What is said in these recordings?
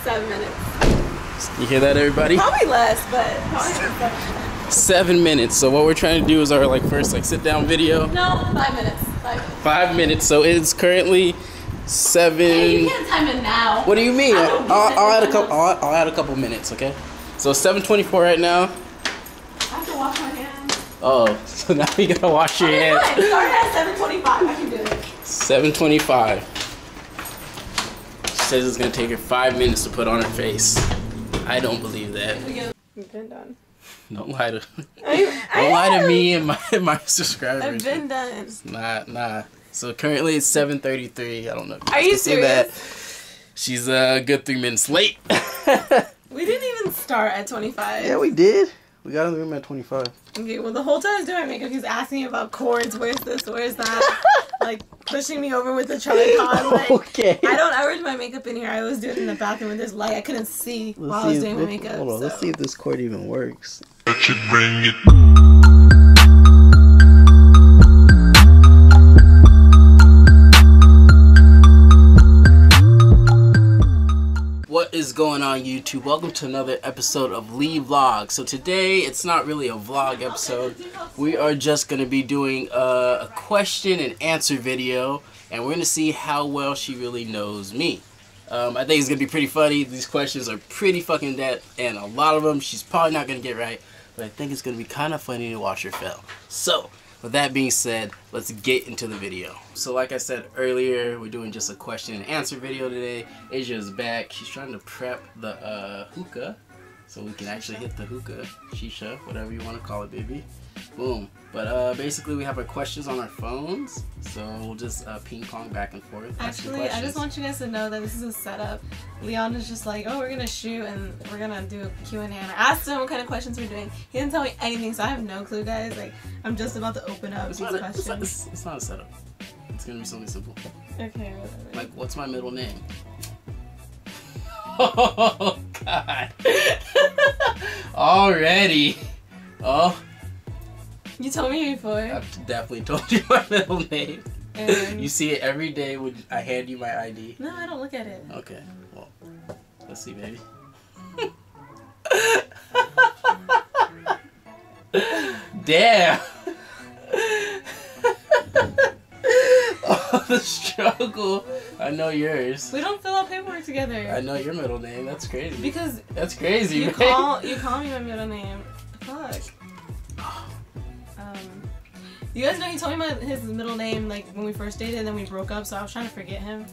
7 minutes. You hear that, everybody? Probably less, but probably 7 minutes. So what we're trying to do is our first sit down video. No, 5 minutes. 5 minutes. So it's currently 7. Hey, you can't time it now. What do you mean? I'll add a couple. I'll add a couple minutes. Okay. So 7:24 right now. I have to wash my hands. Oh, so now you gotta wash your hands. Fine. Start at 7:25. I can do it. 7:25. She says it's gonna take her 5 minutes to put on her face. I don't believe that. You've been done. Don't lie to. Don't lie to me and my subscribers. I've been done. Nah. So currently it's 7:33. I don't know. Are you serious? That. She's a good 3 minutes late. We didn't even start at 25. Yeah, we did. We got in the room at 25. Okay, well the whole time I was doing my makeup, he's asking me about cords. Where's this? Where's that? Pushing me over with the tripod. Okay. I don't ever do my makeup in here. I always do it in the bathroom when there's light. I couldn't see while I was doing my makeup. Hold on, let's see if this cord even works. That should bring it. What is going on, YouTube? Welcome to another episode of Lee Vlog. So today it's not really a vlog episode. We are just going to be doing a question and answer video, and we're going to see how well she really knows me. I think it's going to be pretty funny. These questions are pretty fucking in-depth, and a lot of them she's probably not going to get right, but I think it's going to be kind of funny to watch her fail. So with that being said, let's get into the video. So like I said earlier, we're doing just a question and answer video today. Asia's back. She's trying to prep the hookah so we can actually hit the hookah, shisha, whatever you want to call it, baby. Boom. But basically we have our questions on our phones, so we'll just ping pong back and forth. Actually, I just want you guys to know that this is a setup. Leon is just like, oh, we're gonna shoot and we're gonna do a Q&A. And I asked him what kind of questions we're doing. He didn't tell me anything, so I have no clue, guys. I'm just about to open up these questions. It's not a setup. It's gonna be something simple. Okay, whatever. Like, what's my middle name? Oh God! Already. Oh. You told me before. I've definitely told you my middle name. And you see it every day when I hand you my ID. No, I don't look at it. Okay, well, let's see, baby. Damn. Oh, the struggle. I know yours. We don't fill out paperwork together. I know your middle name. That's crazy. Because that's crazy. You call me my middle name. Fuck. You guys know he told me his middle name when we first dated, and then we broke up. So I was trying to forget him.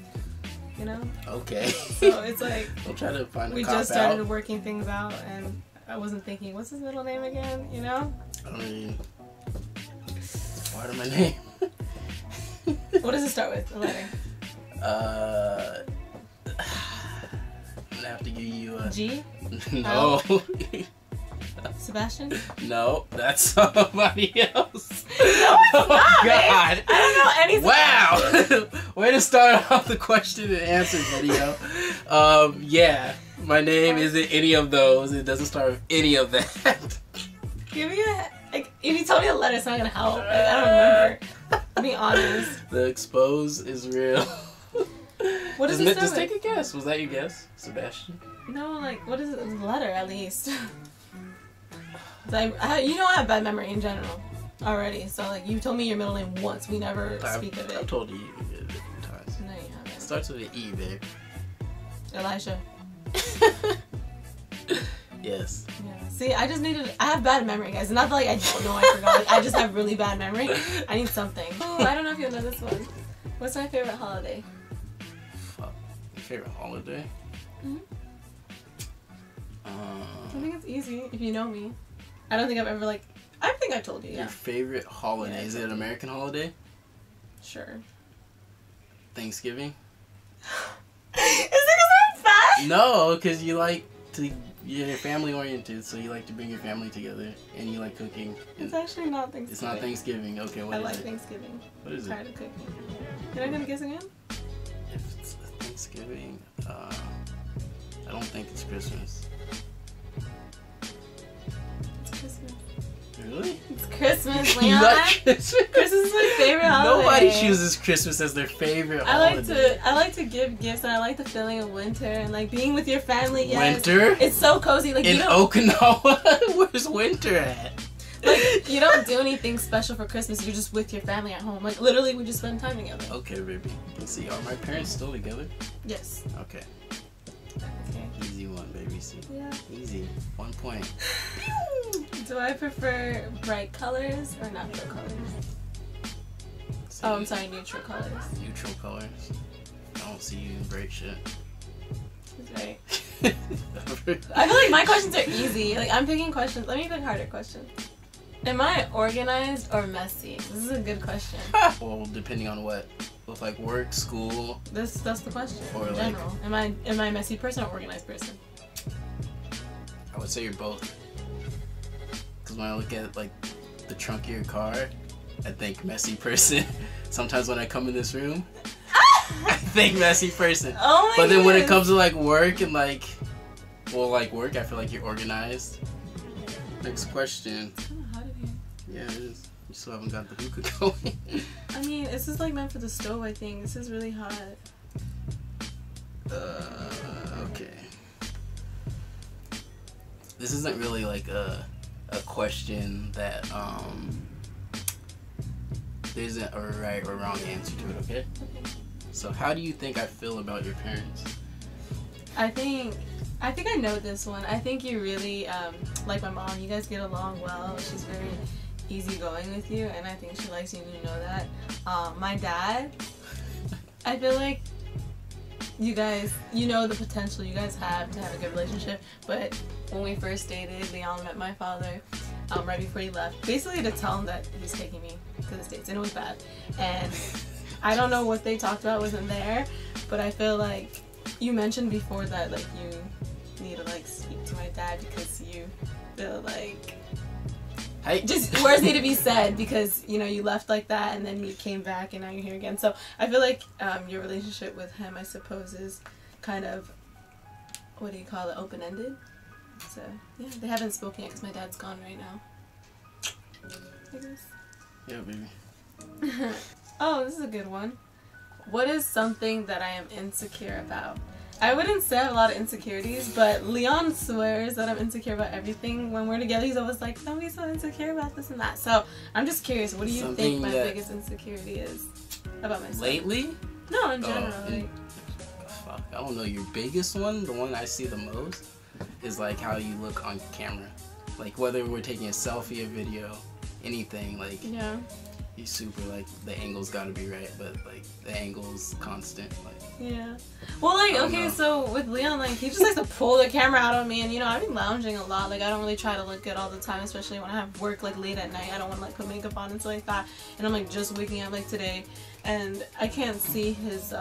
You know. Okay. So it's like we'll try to find. We just started working things out, and I wasn't thinking, what's his middle name again? You know. I mean, it's part of my name. What does it start with? A letter. I'm gonna have to give you a G. No. Sebastian? No, that's somebody else. No, it's not, God. Man. I don't know anything. Wow. Way to start off the question and answer video. Yeah, my name isn't any of those. It doesn't start with any of that. Give me if you told me a letter, it's not gonna help. I don't remember. To be honest. The expose is real. What does it start Just with? take a guess. Was that your guess, Sebastian? No, what is it? The letter, at least. You know I have bad memory in general already, so you told me your middle name once. We never speak of it. I've told you a different times. No, you haven't. It starts with an E, babe. Elisha. Yes. Yeah. See, I have bad memory, guys. Not that I don't know I forgot. I just have really bad memory. I need something. Ooh, I don't know if you'll know this one. What's my favorite holiday? Fuck. Your favorite holiday? Mm-hmm. I think it's easy if you know me. I don't think I've ever I think I told you. Yeah. Your favorite holiday? Yeah, is it an American holiday? Sure. Thanksgiving? Is it because I'm fat? No, because you're family oriented, so you like to bring your family together, and you like cooking. It's actually not Thanksgiving. It's not Thanksgiving. Okay, what is it? I like Thanksgiving. What is it? I'm tired of cooking. You're not gonna guess again? If it's Thanksgiving, I don't think it's Christmas. It's Christmas. Really? It's Christmas, You Leon. like Christmas? Christmas is my favorite holiday. Nobody chooses Christmas as their favorite holiday. I like to give gifts, and I like the feeling of winter and like being with your family. Yes. Winter? It's so cozy. Like In Okinawa? Where's winter at? like you don't do anything special for Christmas. You're just with your family at home. Like literally, we just spend time together. Okay, baby. Let's see. Are my parents still together? Yes. Okay. Okay. Easy one, baby. See. Yeah. Easy. 1 point. Do I prefer bright colors or natural colors? See, Oh, I'm sorry, neutral colors. Neutral colors. I don't see you in bright shit. That's right. I feel like my questions are easy. Like I'm picking questions. Let me pick harder questions. Am I organized or messy? This is a good question. Well, depending on what. With like work, school. That's the question. Or in like- general. Am I a messy person or organized person? I would say you're both. Because when I look at like the trunk of your car, I think messy person. Sometimes when I come in this room, I think messy person. Oh my But then when it goodness. comes to like work and like, well, like work, I feel like you're organized. Next question. It's kind of hot in here. Yeah, it is. You still haven't got the hookah going. I mean, this is like meant for the stove. I think this is really hot. Okay. This isn't really like a question that there isn't a right or wrong answer to it. Okay. Okay. So how do you think I feel about your parents? I think I know this one. I think you really like my mom. You guys get along well. She's very easygoing with you, and I think she likes you. And you know that. My dad, I feel like you guys, you know the potential you guys have to have a good relationship. But when we first dated, Leon met my father right before he left, basically to tell him that he's taking me to the States, and it was bad. And I don't know what they talked about, wasn't there, but I feel like you mentioned before that like you need to like speak to my dad because you feel like just words need to be said because you know you left like that and then you came back and now you're here again. So I feel like your relationship with him, I suppose, is kind of, what do you call it, open-ended. So yeah, they haven't spoken yet because my dad's gone right now, I guess. Yeah, baby. Oh, this is a good one. What is something that I am insecure about? I wouldn't say I have a lot of insecurities, but Leon swears that I'm insecure about everything. When we're together, he's always like, don't be so insecure about this and that. So I'm just curious, what do you think my biggest insecurity is about myself? Lately? No, in general. Fuck, I don't know. Your biggest one, the one I see the most, is like how you look on camera. Like whether we're taking a selfie, a video, anything, like Yeah. you super like the angle's gotta be right, but like the angle's constant. Like Yeah. Well, like, I don't okay, know. so with Leon, like, he just likes to pull the camera out on me, and, you know, I've been lounging a lot. Like, I don't really try to look good all the time, especially when I have work, like, late at night. I don't want to, like, put makeup on and stuff like that. And I'm, like, just waking up, like, today, and I can't see his,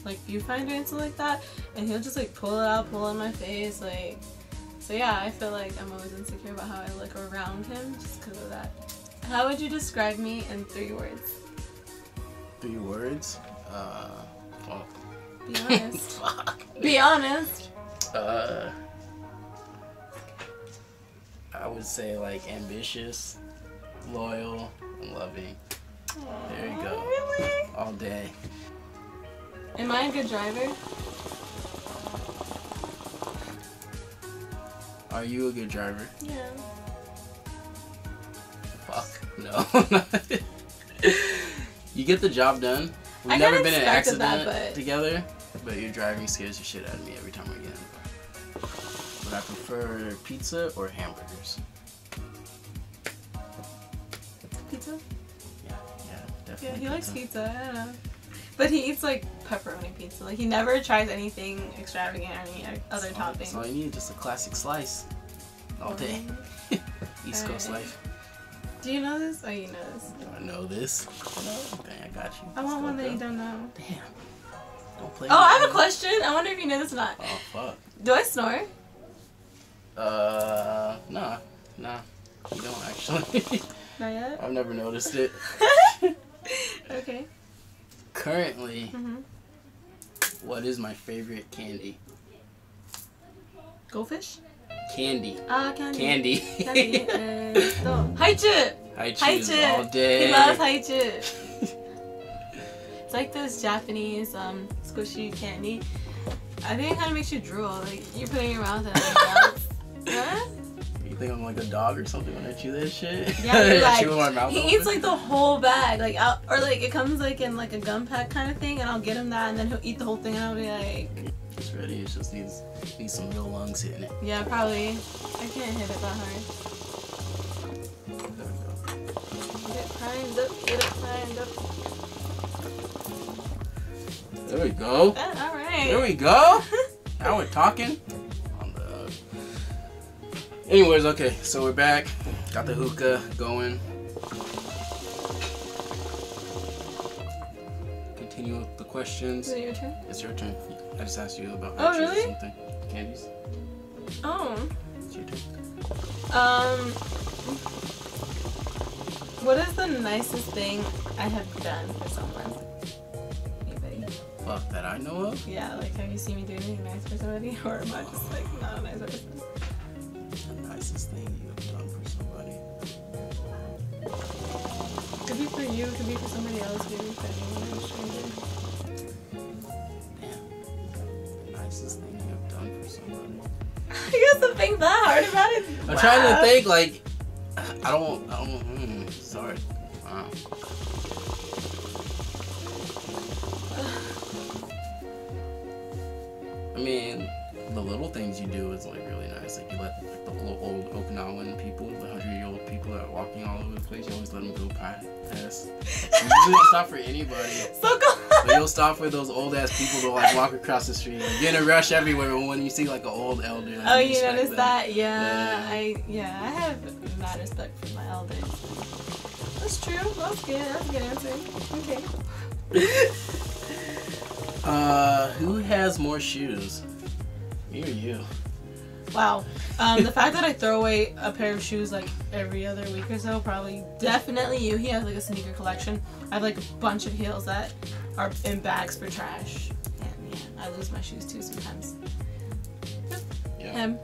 like, viewfinder and stuff like that. And he'll just, like, pull it out, pull on my face, like. So, yeah, I feel like I'm always insecure about how I look around him just because of that. How would you describe me in 3 words? 3 words? Fuck. Be honest. Fuck. Be honest. I would say like ambitious, loyal, and loving. There you go. Really? All day. Am I a good driver? Are you a good driver? Yeah. Fuck. No. You get the job done. We've I never kinda been in an expected accident that, but- together, but your driving scares the shit out of me every time we get in. But I prefer pizza or hamburgers. Pizza? Yeah, Yeah, definitely. he likes pizza. I don't know. But he eats like pepperoni pizza. Like he never tries anything extravagant or any other toppings. That's all you need, just a classic slice. All day. East Coast Alright. life. Do you know this? Oh, you know this. Do I know this? Okay, I got you. I want one that you don't know. Damn. Don't play. Oh, I have a me. question. I wonder if you know this or not. Oh, fuck. Do I snore? Nah. You don't actually. Not yet? I've never noticed it. Okay. Currently, Mm-hmm. what is my favorite candy? Goldfish? Candy. Ah, candy. Candy. Candy. Haichu. Haichu all day. He loves Haichu. It's like this Japanese squishy candy. I think it kind of makes you drool. Like you're putting it in your mouth and it melts. Huh? You think I'm like a dog or something when I chew that shit? Yeah, you're like, chew my mouth he open? eats like the whole bag, like or like it comes like in like a gum pack kind of thing, and I'll get him that, and then he'll eat the whole thing, and I'll be like, it's ready. It just needs some real lungs hitting it. yeah, probably. I can't hit it that hard. There we go. Get it primed up. Get it primed up. There we go. All right. There we go. Now we're talking. Anyways, okay, so we're back. Got the hookah going. Continue with the questions. Is it your turn? It's your turn. I just asked you about Oh, really? or something. Candies. Oh. It's your turn. What is the nicest thing I have done for someone? Anybody? Fuck that I know of. Yeah, like have you seen me do anything nice for somebody, or am I just like not a nice person? The nicest thing you have done for somebody. Could be for you, could be for somebody else, could be for anyone, a stranger. Damn. The nicest thing you have done for somebody. You guys don't think that hard about it? I'm trying to think, like, I don't, sorry. Wow. I mean, the little things you do is, like, really nice. Like, you let like, the little old Okinawan people, the 100-year-old people that are walking all over the place, you always let them go past. You usually don't stop for anybody. So cool. But you'll stop for those old-ass people to, like, walk across the street. You get in a rush everywhere when you see, like, an old elder. Like, Oh, you respect noticed them. that? Yeah, I have mad respect for my elders. That's true. That's good. That's a good answer. Okay. Who has more shoes? Me or you? Wow. The fact that I throw away a pair of shoes like every other week or so, probably definitely you. He has like a sneaker collection. I have like a bunch of heels that are in bags for trash. And yeah, I lose my shoes too sometimes. Yeah. Him.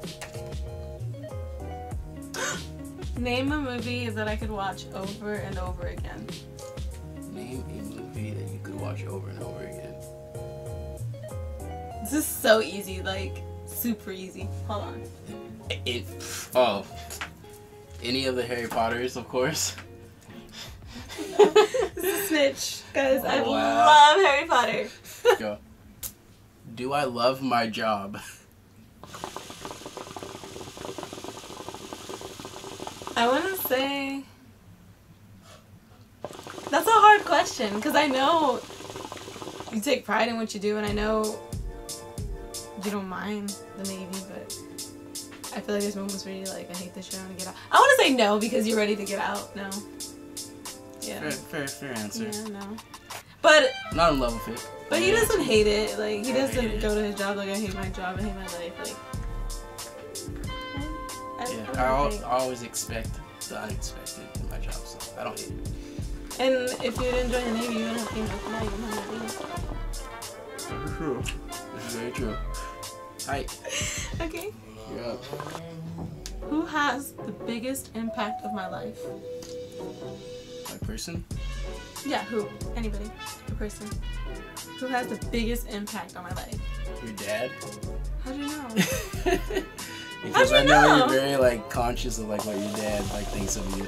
Name a movie that I could watch over and over again. Name a movie that you could watch over and over again. This is so easy, like super easy. Hold on. Any of the Harry Potters, of course. This is a snitch, guys. I Oh, wow. love Harry Potter. Go. Do I love my job? I want to say that's a hard question because I know you take pride in what you do, and I know you don't mind the Navy, but I feel like there's moments where you're like, I hate this show, I want to get out. I want to say no because you're ready to get out. No. Yeah. Fair answer. Yeah, no. But Not in love with it. But he doesn't hate it. Like, he I hate doesn't it. go to his job like, I hate my job, I hate my life. Like, Yeah, I always expect the unexpected in my job, so I don't hate it. And if you didn't join the Navy, you wouldn't have came back now. You wouldn't have that Very true. This is very true. Hi. Okay. Yeah. Who has the biggest impact of my life? My person? Yeah, who? Anybody. A person. Who has the biggest impact on my life? Your dad? How do you know? Because How'd I you know know? you're very like conscious of like what your dad like thinks of you.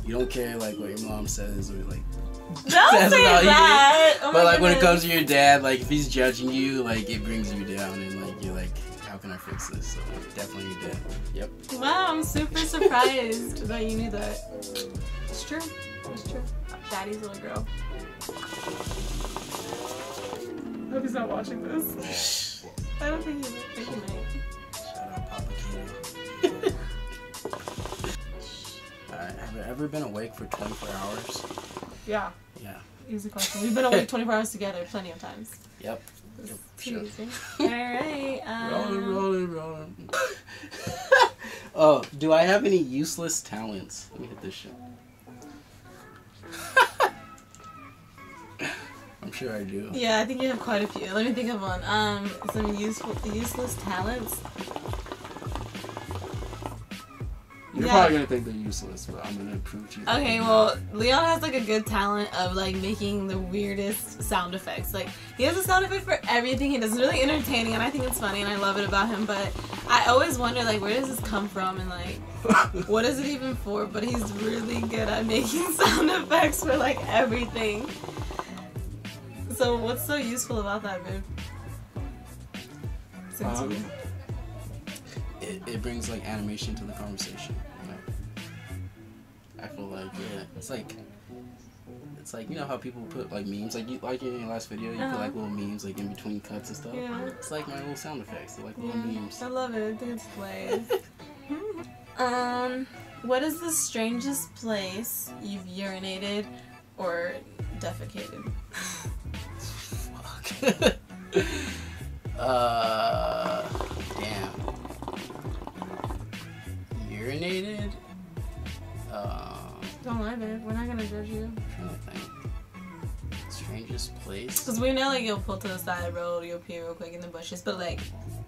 You don't care like what your mom says or like Don't says say about you. that! Oh my But like when it goodness. comes to your dad, like if he's judging you, like it brings you down and like you're like, how can I fix this? So definitely your dad. Yep. Wow, I'm super surprised that you knew that. It's true. It's true. Daddy's little girl. I hope he's not watching this. I don't think he might. I think he might. Shout out Papa Kino. Alright, have you ever been awake for 24 hours? Yeah. Yeah. Easy question. We've been awake 24 hours together plenty of times. Yep. It's Yep, too sure. easy. Alright. Rolling. Oh, do I have any useless talents? Let me hit this shit. I'm sure I do. Yeah, I think you have quite a few. Let me think of one. Some useless talents. You're probably gonna think they're useless, but I'm gonna prove to you. Okay, well, Leon has like a good talent of like making the weirdest sound effects. Like he has a sound effect for everything he does. It's really entertaining, and I think it's funny, and I love it about him. But I always wonder like where does this come from, and like what is it even for? But he's really good at making sound effects for like everything. So what's so useful about that, babe? It brings like animation to the conversation. You know? I feel like it's like you know how people put like memes like in your last video you put like little memes like in between cuts and stuff. Yeah. It's like my little sound effects. They're like little memes. I love it. I think it's hilarious. What is the strangest place you've urinated or defecated? Fuck. Damn. Urinated? Don't lie, babe. We're not gonna judge you. I'm trying to think. Strangest place? Because we know, like, you'll pull to the side of the road, you'll pee real quick in the bushes, but, like,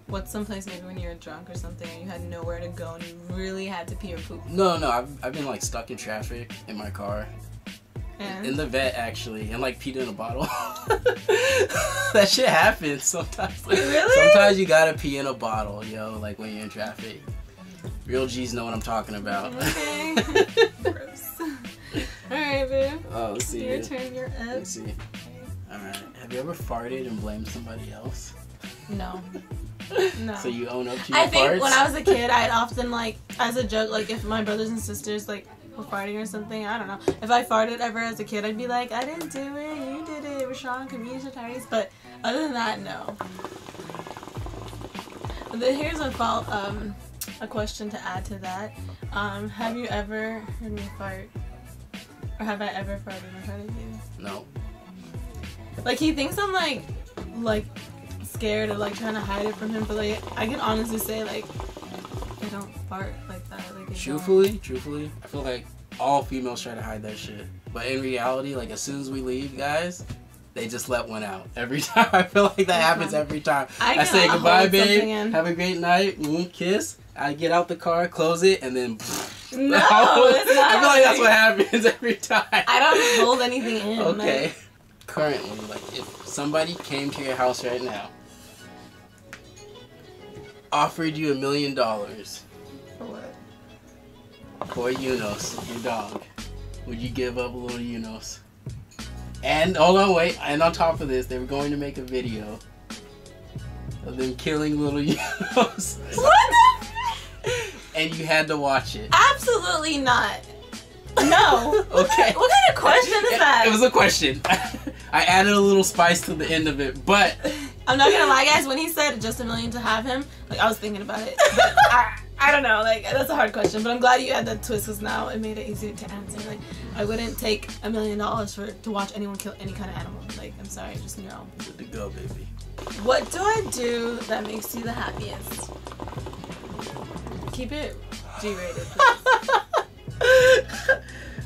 what's someplace maybe when you're drunk or something and you had nowhere to go and you really had to pee or poop? No. I've been, like, stuck in traffic in my car. And? In the vet, actually, and like peed in a bottle. That shit happens sometimes. Really? Sometimes you gotta pee in a bottle, yo, like when you're in traffic. Real G's know what I'm talking about. Okay. Gross. Alright, babe. Oh, let's see. Your turn, you're up. Let's see. Alright. Have you ever farted and blamed somebody else? No. No. So you own up to your farts? I think when I was a kid, I'd often, like, as a joke, like, if my brothers and sisters, like, were farting or something, I don't know. If I farted ever as a kid, I'd be like, I didn't do it, you did it, Rashawn, Kamisha, Tyrese. But other than that, no. But then here's a question to add to that. Have you ever heard me fart? Or have I ever farted in front of you? No. Like, he thinks I'm, like scared or, like, trying to hide it from him, but, like, I can honestly say, like, I don't fart like that. Like, truthfully, I feel like all females try to hide that shit. But in reality, like, as soon as we leave, guys, they just let one out. Every time. I feel like that happens every time. I say goodbye, babe. Have a great night. Kiss. I get out the car, close it, and then... No, it's not. I feel like that's what happens every time. I don't hold anything in. Okay. Like, Currently, like, if somebody came to your house right now, offered you $1 million... For what? For Yunos, your dog. Would you give up little Yunos? And, hold on, wait. And on top of this, they were going to make a video of them killing little Yunos. What the? And you had to watch it. Absolutely not. No. Okay. What kind of question is that? It was a question. I added a little spice to the end of it, but... I'm not gonna lie, guys. When he said just $1 million to have him, like, I was thinking about it. But I don't know. Like, that's a hard question. But I'm glad you had that twist because now it made it easier to answer. Like, I wouldn't take $1 million to watch anyone kill any kind of animal. Like, I'm sorry, just no. Good to go, baby. What do I do that makes you the happiest? Keep it G-rated, please.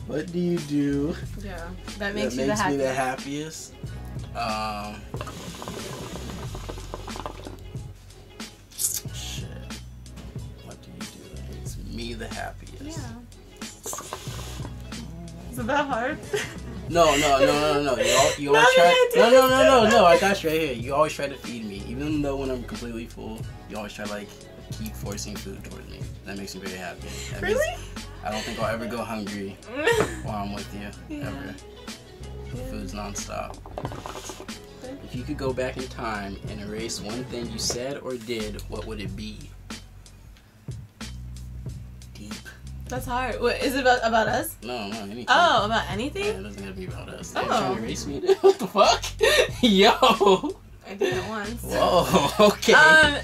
What do you do? Yeah, that makes me the happiest. Shit. What do you do that makes me the happiest? Yeah. Is it that hard? No. You always try. No. I got you right here. You always try to feed me, even though when I'm completely full, you always try to like keep forcing food towards me. That makes me very happy. Really? I don't think I'll ever go hungry while I'm with you, ever. Yeah. Food's nonstop. If you could go back in time and erase one thing you said or did, what would it be? Deep. That's hard. What, is it about us? No, anything. Oh, about anything? Yeah, it doesn't have to be about us. Oh. You're trying to erase me? What the fuck? Yo! I did it once. Whoa, okay.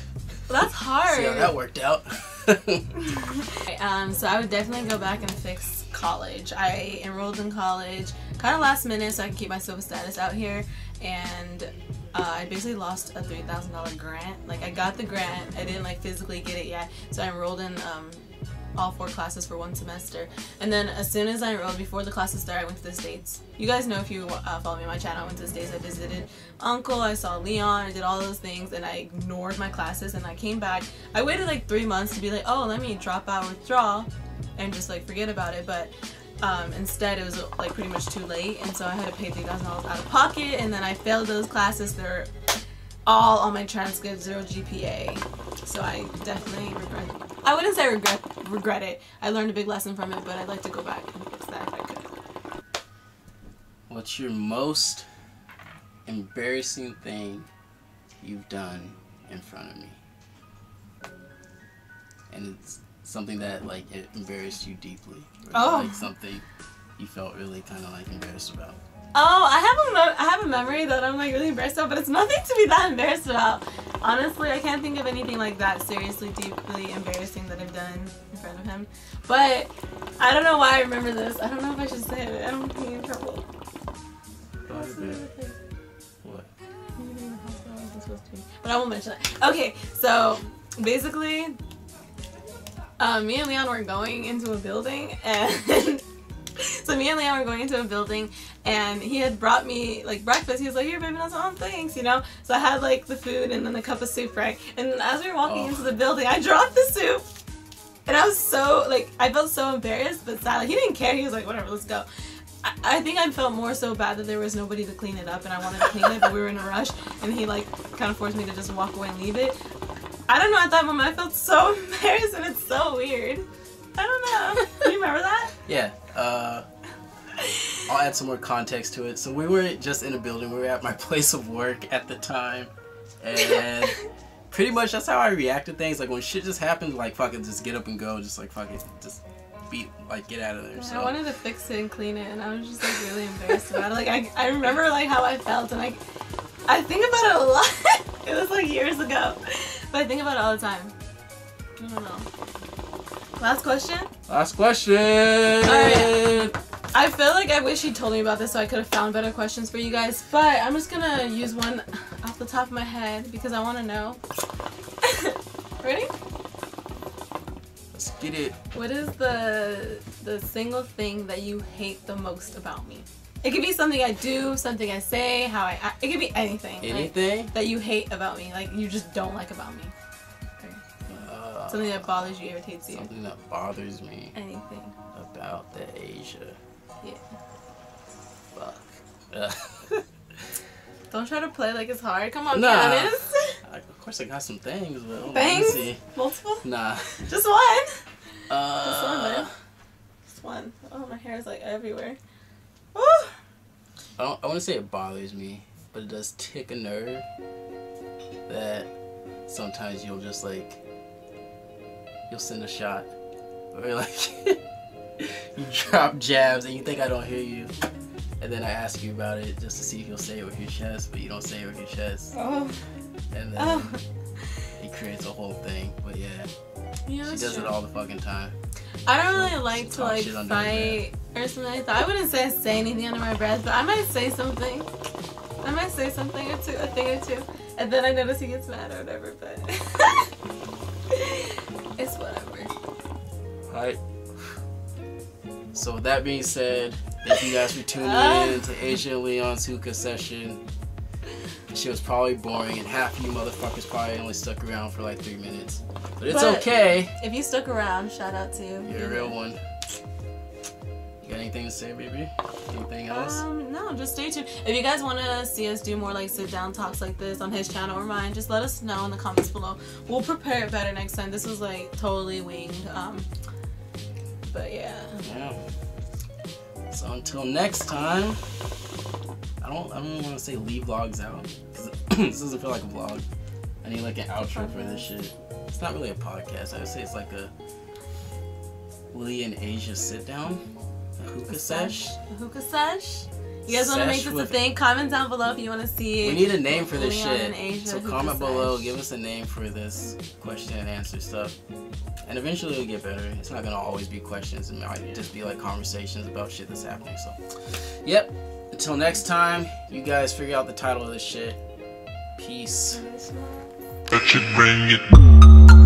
That's hard. See how that worked out. So I would definitely go back and fix college. I enrolled in college kind of last minute so I could keep my civil status out here, and I basically lost a $3,000 grant. Like, I got the grant, I didn't like physically get it yet, so I enrolled in all 4 classes for 1 semester, and then as soon as I enrolled, before the classes started, I went to the States. You guys know, if you follow me on my channel, I went to the States. I visited Uncle, I saw Leon, I did all those things, and I ignored my classes, and I came back. I waited like 3 months to be like, oh, let me drop out, withdraw, and just like forget about it. But instead it was like pretty much too late, and so I had to pay $3,000 out of pocket, and then I failed those classes. They're all on my transcript, 0 GPA. So I definitely I wouldn't say regret it. I learned a big lesson from it, but I'd like to go back and fix that if I could. What's your most embarrassing thing you've done in front of me? And it's something that like it embarrassed you deeply, or like something you felt really kind of like embarrassed about. Oh, I have a memory that I'm like really embarrassed about, but it's nothing to be that embarrassed about. Honestly, I can't think of anything like that seriously deeply embarrassing that I've done in front of him. But I don't know why I remember this. I don't know if I should say it. I don't want to get in trouble. What? But I won't mention that. Okay, so basically, me and Leon were going into a building, and so me and Leon were going into a building, and he had brought me like breakfast. He was like, "Here, baby," and I was like, "Oh, thanks," you know. So I had like the food and then a cup of soup, right? And as we were walking into the building, I dropped the soup, and I was so like, I felt so embarrassed but sad. Like, he didn't care. He was like, "Whatever, let's go." I think I felt more so bad that there was nobody to clean it up, and I wanted to clean it, but we were in a rush, and he like kind of forced me to just walk away and leave it. I don't know, at that moment I felt so embarrassed, and it's so weird. I don't know. Do you remember that? Yeah. I'll add some more context to it. So we weren't just in a building, we were at my place of work at the time, and pretty much that's how I react to things. Like when shit just happens, like fuck it, just get up and go, just like fuck it, just get out of there. Yeah, so I wanted to fix it and clean it, and I was just like really embarrassed about it. Like I remember like how I felt, and I think about it a lot. It was like years ago, but I think about it all the time. I don't know. Last question? Last question! Alright. I feel like I wish he told me about this so I could have found better questions for you guys, but I'm just gonna use one off the top of my head because I want to know. Ready? Let's get it. What is the single thing that you hate the most about me? It could be something I do, something I say, how I act. It could be anything. Anything? Like, that you hate about me, like you just don't like about me. Something that bothers you, irritates you. Something that bothers me. Anything. About the Asia. Yeah. Fuck. Don't try to play like it's hard. Come on, nah. Candace. Of course I got some things, but things? Multiple? Nah. Just one? Just one, man. Just one. Oh, my hair is like everywhere. Woo! I want to say it bothers me, but it does tick a nerve that sometimes you'll just like, you'll send a shot. Or like, you drop jabs and you think I don't hear you. And then I ask you about it just to see if you'll say it with your chest, but you don't say it with your chest. Oh. And then it creates a whole thing. But yeah, she does it all the fucking time. I don't really like to like fight or something like that. I wouldn't say I say anything under my breath, but I might say something. I might say something or two, a thing or two, and then I notice he gets mad or whatever. But it's whatever. Alright. So with that being said, thank you guys for tuning in to Asia and Leon's hookah session. She was probably boring, and half of you motherfuckers probably only stuck around for like 3 minutes. But it's okay. If you stuck around, shout out to you. You're a real one. You got anything to say, baby? Anything else? No, just stay tuned. If you guys want to see us do more like sit down talks like this on his channel or mine, just let us know in the comments below. We'll prepare it better next time. This was like totally winged. But yeah. So until next time, I don't really want to say leave vlogs out because this doesn't feel like a vlog. I need like an outro for this shit. It's not really a podcast. I would say it's like a Lee and Asia sit down, a hookah sesh. A hookah sesh. You guys want to make this a thing? Comment down below if you want to see. We need a name for this Leon shit. So comment below, give us a name for this question and answer stuff. And eventually it'll get better. It's not gonna always be questions. It might just be like conversations about shit that's happening. So, yep. Until next time, you guys figure out the title of this shit. Peace. That should bring it.